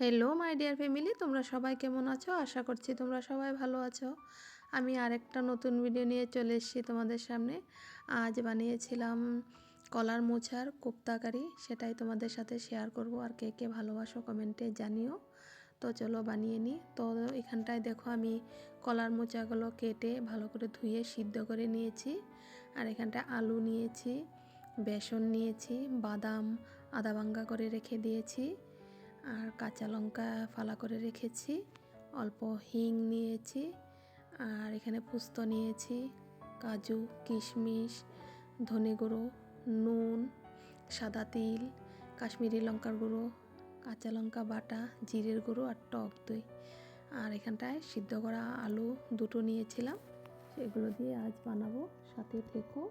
Hello my dear family, তোমরা সবাই কেমন আছো? আশা করছি তোমরা সবাই ভালো আছো। আমি আরেকটা নতুন ভিডিও নিয়ে চলে এসেছি তোমাদের সামনে। আজ বানিয়েছিলাম কলার মোচার কোপ্তা কারি, সেটাই তোমাদের সাথে শেয়ার করব। আর কে কে ভালোবাসো কমেন্টে জানিও। তো চলো বানিয়ে নিই। তো এখানটায় দেখো আমি কলার মোচাগুলো কেটে ভালো করে ধুয়ে সিদ্ধ করে নিয়েছি। আর এখানটায় আলু নিয়েছি, বেসন নিয়েছি, বাদাম আধা ভাঙ্গা করে রেখে দিয়েছি, আর কাঁচা লঙ্কা ফালা করে রেখেছি, অল্প হিং নিয়েছি, আর এখানে পোস্ত নিয়েছি, কাজু কিশমিশ, ধনে গুঁড়ো, নুন, সাদা তিল, কাশ্মীরি লঙ্কার গুঁড়ো, কাঁচা লঙ্কা বাটা, জিরের গুঁড়ো আর টক দই। আর এখানটায় সিদ্ধ করা আলু দুটো নিয়েছিলাম, সেগুলো দিয়ে আজ বানাবো, সাথে থেকো।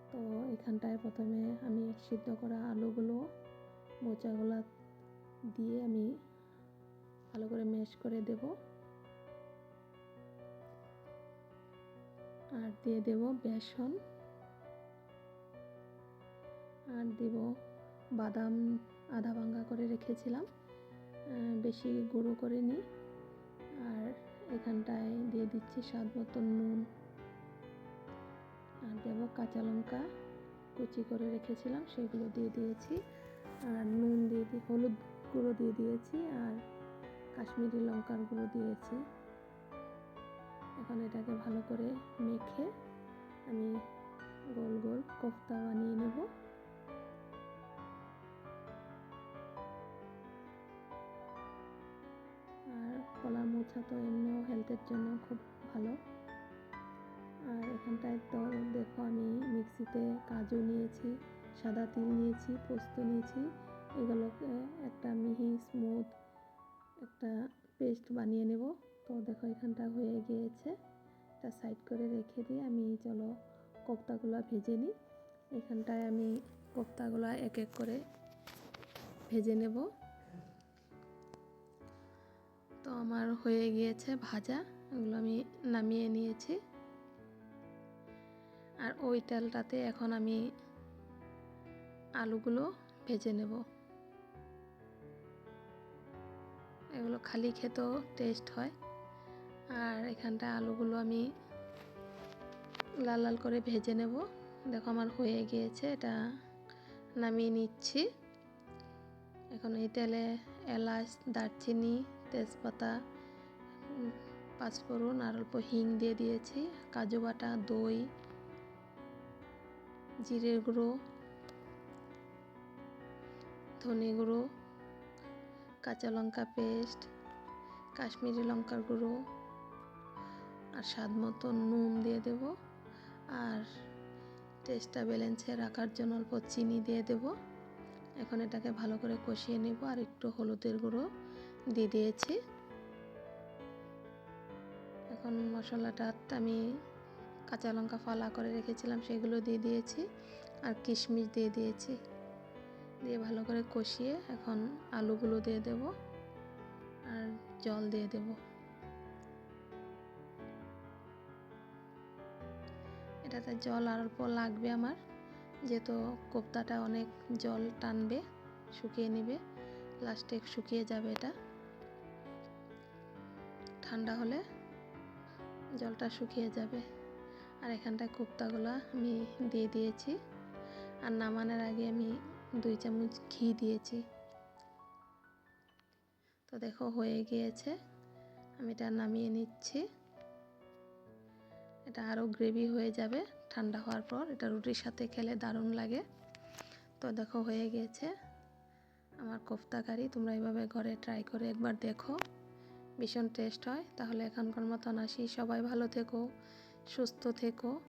তো এখানটায় প্রথমে আমি সিদ্ধ করা আলুগুলো মোচাগুলো দিয়ে আমি ভালো করে ম্যাশ করে দেব। আর দিয়ে দেব বেসন, আর দেব বাদাম আধা ভাঙ্গা করে রেখেছিলাম, বেশি গুঁড়ো করে নিই। আর এখানটায় দিয়ে দিচ্ছি স্বাদ মতো নুন, আর দেব কাঁচা লঙ্কা কুচি করে রেখেছিলাম, সেগুলো দিয়ে দিয়েছি। আর নুন দিয়ে হলুদ গুঁড়ো দিয়ে দিয়েছি, আর কাশ্মীরি লঙ্কার গুঁড়ো দিয়েছি। এখন এটাকে ভালো করে মেখে আমি গোল গোল কোফতা বানিয়ে নেব। আর কলার মোচা তো এমনিও হেলথের জন্য খুব ভালো। আর এখানটায় তো দেখো আমি মিক্সিতে কাজু নিয়েছি, সাদা তিল নিয়েছি, পোস্ত নিয়েছি, এগুলোকে একটা মিহি স্মুথ একটা পেস্ট বানিয়ে নেব। তো দেখো এখানটা হয়ে গিয়েছে, এটা সাইড করে রেখে দিয়ে আমি চলো কোফতাগুলো ভেজে নিই। এখানটায় আমি কোফতাগুলো এক এক করে ভেজে নেব। তো আমার হয়ে গিয়েছে ভাজা, এগুলো আমি নামিয়ে নিয়েছি। আর ওই তেলটাতে এখন আমি আলুগুলো ভেজে নেব। এগুলো খালি খেতেও টেস্ট হয়। আর এখানটা আলুগুলো আমি লাল লাল করে ভেজে নেব। দেখো আমার হয়ে গিয়েছে, এটা নামিয়ে নিচ্ছি। এখন এই তেলে এলাচ, দারচিনি, তেজপাতা, পাঁচফোড়ন আর অল্প হিং দিয়ে দিয়েছি, কাজু বাটা, দই, জিরের গুঁড়ো, ধনে গুঁড়ো, কাঁচা লঙ্কা পেস্ট, কাশ্মীরি লঙ্কার গুঁড়ো, আর স্বাদ মতো নুন দিয়ে দেব। আর টেস্টটা ব্যালেন্সে রাখার জন্য অল্প চিনি দিয়ে দেব। এখন এটাকে ভালো করে কষিয়ে নেব। আর একটু হলুদের গুঁড়ো দিয়ে দিয়েছি। এখন মশলাটা আমি কাঁচা লঙ্কা ফালা করে রেখেছিলাম, সেগুলো দিয়ে দিয়েছি, আর কিশমিশ দিয়ে দিয়েছি। দিয়ে ভালো করে কষিয়ে এখন আলুগুলো দিয়ে দেব, আর জল দিয়ে দেব। এটাতে জল আর অল্প লাগবে আমার, যেহেতু কোপ্তাটা অনেক জল টানবে, শুকিয়ে নেবে, লাস্টে শুকিয়ে যাবে। এটা ঠান্ডা হলে জলটা শুকিয়ে যাবে। আর এখানটায় কোপ্তাগুলো আমি দিয়ে দিয়েছি। আর নামানোর আগে আমি 2 চামচ ঘি দিয়েছি। তো দেখো হয়ে গিয়েছে, আমি এটা নামিয়ে নিচ্ছি। এটা আরও গ্রেভি হয়ে যাবে ঠান্ডা হওয়ার পর, এটা রুটির সাথে খেলে দারুণ লাগে। তো দেখো হয়ে গিয়েছে আমার কোফতা কারি। তোমরা এইভাবে ঘরে ট্রাই করে একবার দেখো, ভীষণ টেস্ট হয়। তাহলে এখনকার মতন আসি, সবাই ভালো থেকো, সুস্থ থেকো।